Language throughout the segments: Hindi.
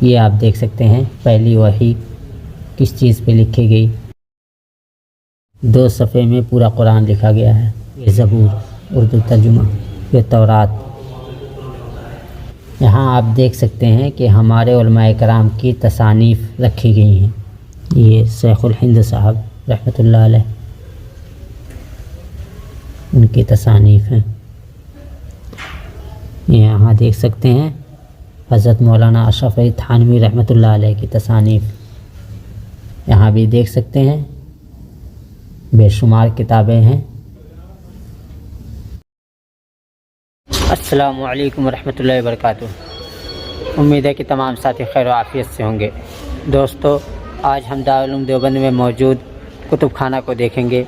ये आप देख सकते हैं पहली वही किस चीज़ पे लिखी गई। 2 सफ़े में पूरा कुरान लिखा गया है। ये ज़बूर उर्दू तर्जुमा, ये तौरात। यहाँ आप देख सकते हैं कि हमारे उलमाए कराम की तसानीफ़ रखी गई हैं। ये शेखुल हिंद साहब रहमतुल्लाह अलैह, उनकी तसानीफ़ हैं। यहाँ देख सकते हैं हज़रत मौलाना अशरफ अली थानवी रहमतुल्लाह अलैह की तसानीफ़। यहाँ भी देख सकते हैं बेशुमार किताबें हैं। अस्सलामु अलैकुम वरहमतुल्लाहि वबरकातुहू। उम्मीद है कि तमाम साथी खैर आफियत से होंगे। दोस्तों, आज हम दारुल उलूम देवबंद में मौजूद कुतुब खाना को देखेंगे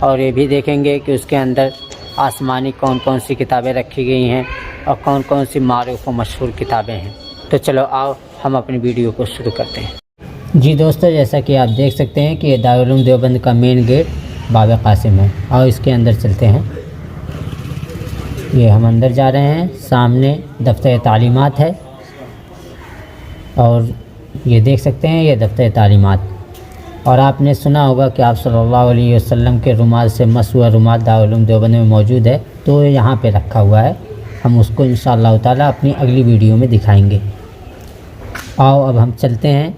और ये भी देखेंगे कि उसके अंदर आसमानी कौन कौन सी किताबें रखी गई हैं और कौन कौन सी मारूफ व मशहूर किताबें हैं। तो चलो आओ हम अपनी वीडियो को शुरू करते हैं। जी दोस्तों, जैसा कि आप देख सकते हैं कि ये दारुल उलूम देवबंद का मेन गेट बाब कासिम है और इसके अंदर चलते हैं। ये हम अंदर जा रहे हैं। सामने दफ्तर तालीमात है और ये देख सकते हैं ये दफ्तर तालीमात। और आपने सुना होगा कि आप सल्लल्लाहु अलैहि वसल्लम के रुमाल से मसहुआ रुमाल दारुल उलूम देवबंद में मौजूद है, तो यहाँ पे रखा हुआ है। हम उसको इंशाअल्लाह ताला अपनी अगली वीडियो में दिखाएंगे। आओ अब हम चलते हैं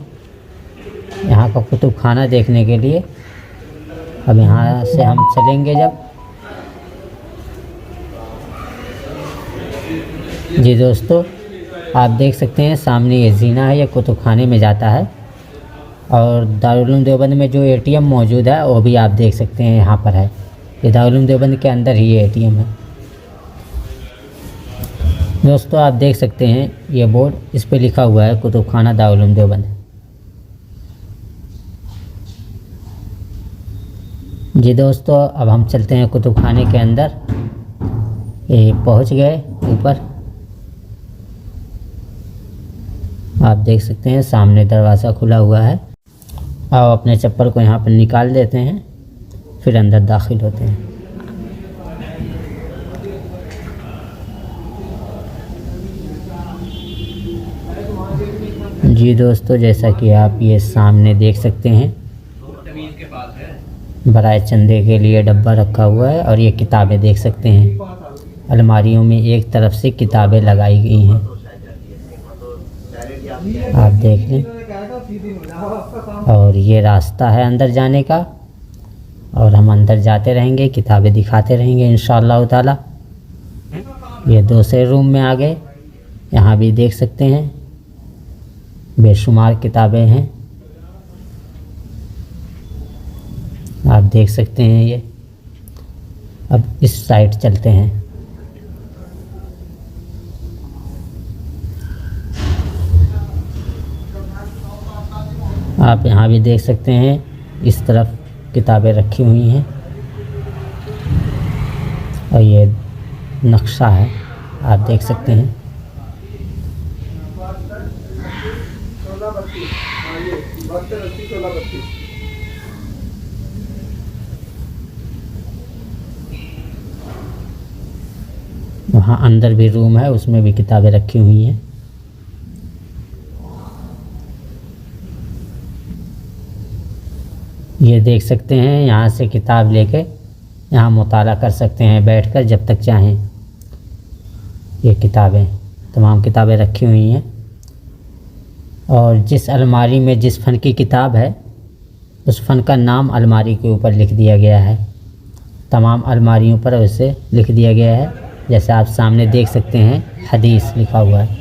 यहाँ का कुतुब खाना देखने के लिए। अब यहाँ से हम चलेंगे जब। जी दोस्तों, आप देख सकते हैं सामने ये जीना है, ये कुतुब खाने में जाता है। और दारुल उलूम देवबंद में जो एटीएम मौजूद है वो भी आप देख सकते हैं यहाँ पर है। ये दारुल उलूम देवबंद के अंदर ही ये एटीएम है। दोस्तों, आप देख सकते हैं ये बोर्ड, इस पे लिखा हुआ है कुतुब खाना दारुल उलूम देवबंद। जी दोस्तों, अब हम चलते हैं कुतुब खाने के अंदर। ये पहुँच गए ऊपर। आप देख सकते हैं सामने दरवाज़ा खुला हुआ है। आओ अपने चप्पल को यहाँ पर निकाल देते हैं, फिर अंदर दाखिल होते हैं। जी दोस्तों, जैसा कि आप ये सामने देख सकते हैं बराए चंदे के लिए डब्बा रखा हुआ है और ये किताबें देख सकते हैं। अलमारियों में एक तरफ से किताबें लगाई गई हैं, आप देख लें। और ये रास्ता है अंदर जाने का और हम अंदर जाते रहेंगे, किताबें दिखाते रहेंगे इंशाअल्लाह ताला। ये दूसरे रूम में आ गए। यहाँ भी देख सकते हैं बेशुमार किताबें हैं, आप देख सकते हैं ये। अब इस साइड चलते हैं। आप यहाँ भी देख सकते हैं इस तरफ किताबें रखी हुई हैं और ये नक्शा है, आप देख सकते हैं। वहाँ अंदर भी रूम है, उसमें भी किताबें रखी हुई हैं। ये देख सकते हैं यहाँ से किताब लेके यहाँ मुताला कर सकते हैं बैठकर जब तक चाहें। ये किताबें, तमाम किताबें रखी हुई हैं और जिस अलमारी में जिस फ़न की किताब है उस फ़न का नाम अलमारी के ऊपर लिख दिया गया है। तमाम अलमारियों पर उसे लिख दिया गया है। जैसे आप सामने देख सकते हैं हदीस लिखा हुआ है,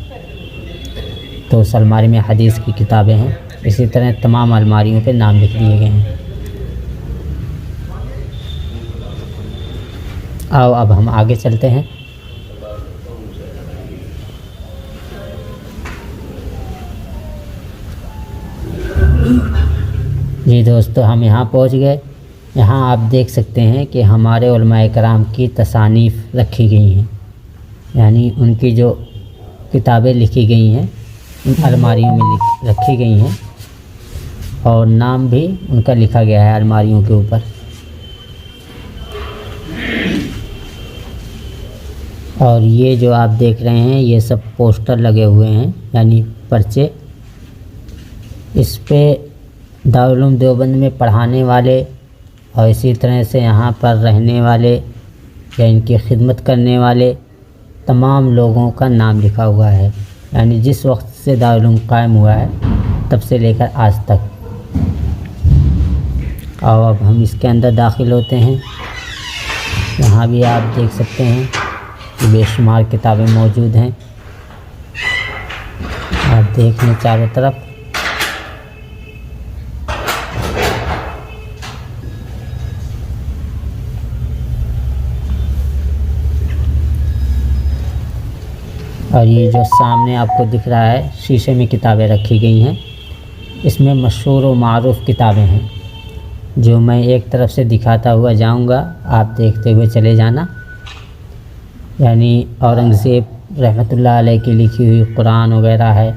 तो उस अलमारी में हदीस की किताबें हैं। इसी तरह तमाम अलमारियों पे नाम लिख दिए गए हैं। आओ अब हम आगे चलते हैं। जी दोस्तों, हम यहाँ पहुँच गए। यहाँ आप देख सकते हैं कि हमारे उलमाए कराम की तसानीफ़ रखी गई हैं, यानी उनकी जो किताबें लिखी गई हैं उन अलमारियों में रखी गई हैं और नाम भी उनका लिखा गया है अलमारियों के ऊपर। और ये जो आप देख रहे हैं ये सब पोस्टर लगे हुए हैं, यानी पर्चे इस पे दारुल उलूम देवबंद में पढ़ाने वाले और इसी तरह से यहाँ पर रहने वाले या इनकी खिदमत करने वाले तमाम लोगों का नाम लिखा हुआ है, यानी जिस वक्त से दारुल उलूम कायम हुआ है तब से लेकर आज तक। और अब हम इसके अंदर दाखिल होते हैं। यहाँ भी आप देख सकते हैं कि बेशुमार किताबें मौजूद हैं। आप देख लें चारों तरफ। और ये जो सामने आपको दिख रहा है शीशे में किताबें रखी गई हैं, इसमें मशहूर व मारूफ़ किताबें हैं जो मैं एक तरफ से दिखाता हुआ जाऊंगा, आप देखते हुए चले जाना। यानी औरंगज़ेब रहमतुल्लाह अलैह की लिखी हुई कुरान वगैरह है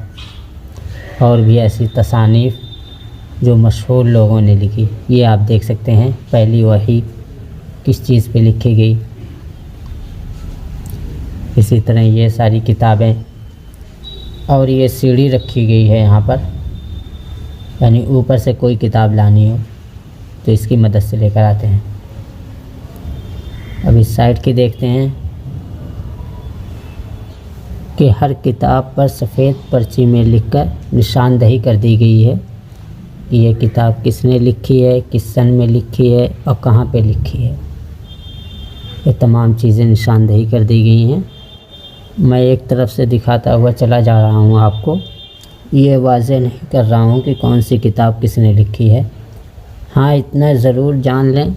और भी ऐसी तसानीफ़ जो मशहूर लोगों ने लिखी। ये आप देख सकते हैं पहली वही किस चीज़ पे लिखी गई। इसी तरह ये सारी किताबें और ये सीढ़ी रखी गई है यहाँ पर, यानी ऊपर से कोई किताब लानी हो तो इसकी मदद से लेकर आते हैं। अब इस साइड की देखते हैं कि हर किताब पर सफ़ेद पर्ची में लिखकर निशानदही कर दी गई है कि ये किताब किसने लिखी है, किस सन में लिखी है और कहाँ पे लिखी है। ये तमाम चीज़ें निशानदही कर दी गई हैं। मैं एक तरफ से दिखाता हुआ चला जा रहा हूँ आपको, ये वाज़ेह नहीं कर रहा हूँ कि कौन सी किताब किसने लिखी है। हाँ, इतना ज़रूर जान लें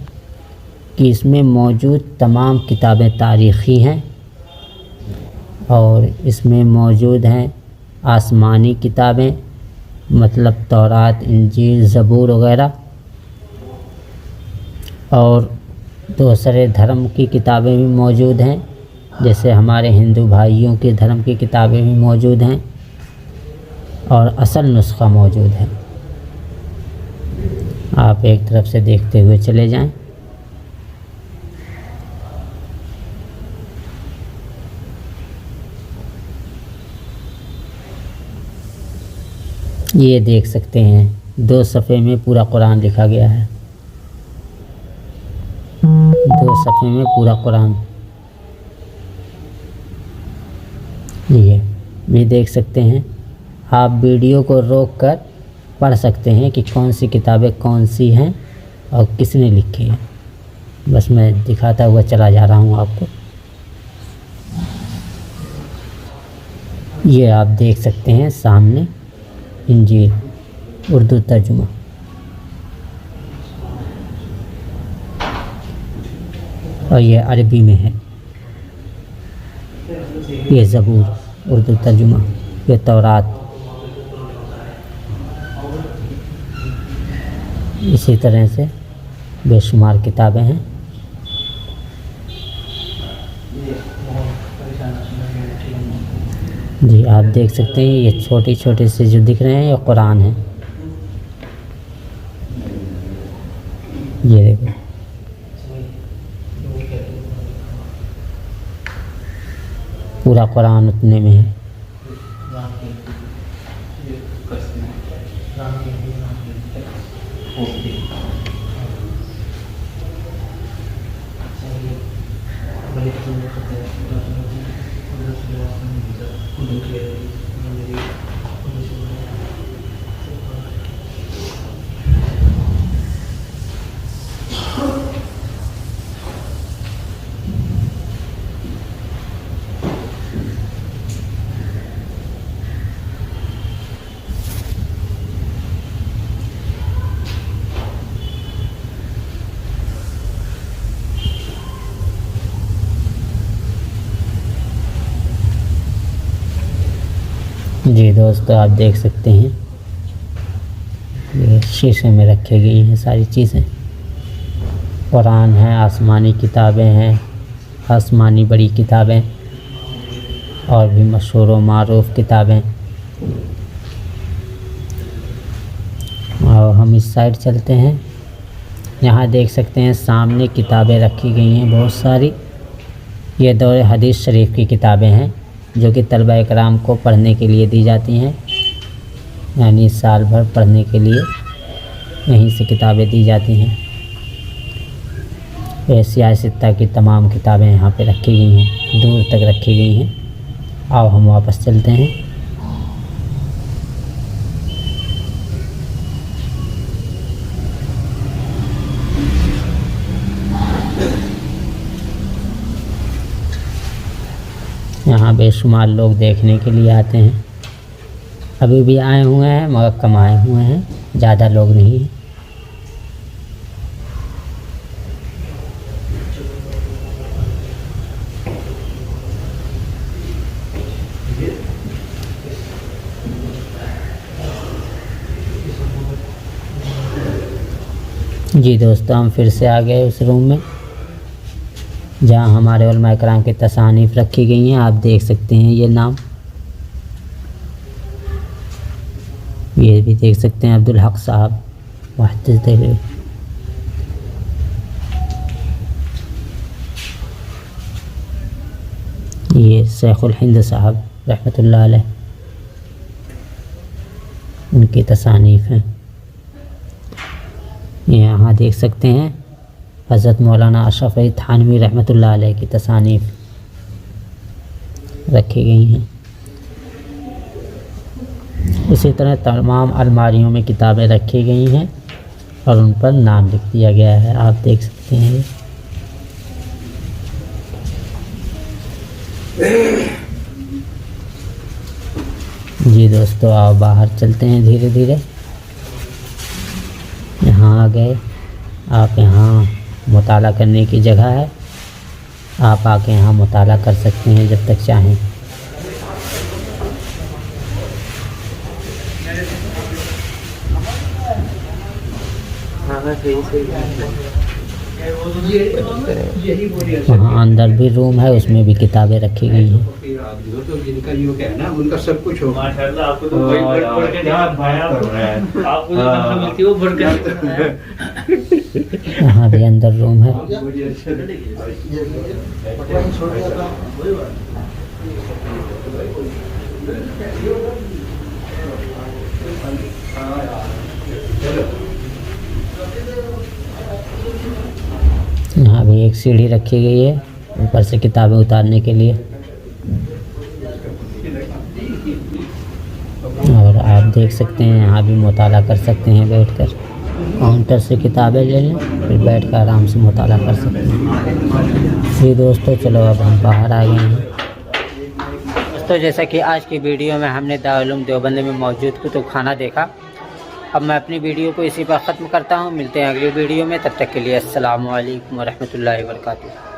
कि इसमें मौजूद तमाम किताबें तारीख़ी हैं और इसमें मौजूद हैं आसमानी किताबें, मतलब तौरात, इंजील, ज़बूर वगैरह, और दूसरे धर्म की किताबें भी मौजूद हैं, जैसे हमारे हिंदू भाइयों के धर्म की किताबें भी मौजूद हैं और असल नुस्ख़ा मौजूद है। आप एक तरफ से देखते हुए चले जाएं। ये देख सकते हैं 2 सफ़े में पूरा कुरान लिखा गया है। 2 सफ़े में पूरा कुरान। ये भी देख सकते हैं। आप वीडियो को रोक कर पढ़ सकते हैं कि कौन सी किताबें कौन सी हैं और किसने लिखी है। बस मैं दिखाता हुआ चला जा रहा हूँ आपको। ये आप देख सकते हैं सामने इंजील उर्दू तर्जुमा। और ये अरबी में है। ये ज़बूर उर्दू तर्जुमा, ये तौरात। इसी तरह से बेशुमार किताबें हैं। जी, आप देख सकते हैं ये छोटे छोटे से जो दिख रहे हैं ये कुरान है। ये देखो, पूरा कुरान उतने में है। जी दोस्तों, आप देख सकते हैं ये शीशे में रखी गई हैं सारी चीज़ें। कुरान है, आसमानी किताबें हैं, आसमानी बड़ी किताबें और भी मशहूर व मारूफ़ किताबें। और हम इस साइड चलते हैं। यहाँ देख सकते हैं सामने किताबें रखी गई हैं बहुत सारी। ये दौर हदीस शरीफ की किताबें हैं जो कि तलबा इकराम को पढ़ने के लिए दी जाती हैं। यानी साल भर पढ़ने के लिए यहीं से किताबें दी जाती हैं। एशिया सित्ता की तमाम किताबें यहाँ पे रखी गई हैं, दूर तक रखी गई हैं। आओ हम वापस चलते हैं। यहाँ बेशुमार लोग देखने के लिए आते हैं। अभी भी आए हुए हैं मगर कम आए हुए हैं, ज़्यादा लोग नहीं हैं। जी दोस्तों, हम फिर से आ गए उस रूम में जहाँ हमारे उलमा कराम की तसानीफ़ रखी गई हैं। आप देख सकते हैं ये नाम, ये भी देख सकते हैं अब्दुल हक साहब मुहद्दिस देहलवी। ये शेखुल हिंद साहब रहमतुल्लाह अलैह, उनकी तसानीफ़ हैं। यहाँ देख सकते हैं हज़रत मौलाना अशरफ अली थानवी रहमतुल्लाह अलैह की तसानीफ़ रखी गई हैं। इसी तरह तमाम अलमारियों में किताबें रखी गई हैं और उन पर नाम लिख दिया गया है। आप देख सकते हैं। जी दोस्तों, आओ बाहर चलते हैं धीरे धीरे। यहाँ आ गए आप। यहाँ मुताला करने की जगह है, आप आके यहाँ मुताला कर सकते हैं जब तक चाहें। वहाँ अंदर भी रूम है, उसमें भी किताबें रखी गई हैं। जिनका ये कहना उनका सब कुछ हो। माशाल्लाह, आपको तो कोई पढ़ के आपको जो मिलती है वो भर के। यहाँ भी अंदर रूम है। यहाँ भी एक सीढ़ी रखी गई है ऊपर से किताबें उतारने के लिए। और आप देख सकते हैं यहाँ भी मुताला कर सकते हैं बैठकर। काउंटर से किताबें ले लें, फिर बैठकर आराम से मुताला कर सकते हैं। जी दोस्तों, चलो अब हम बाहर आ गए हैं। दोस्तों, जैसा कि आज की वीडियो में हमने दारुल उलूम देवबंद में मौजूद कुतुब खाना देखा, अब मैं अपनी वीडियो को इसी पर ख़त्म करता हूँ। मिलते हैं अगली वीडियो में, तब तक के लिए अस्सलामु अलैकुम व रहमतुल्लाहि व बरकातुहू।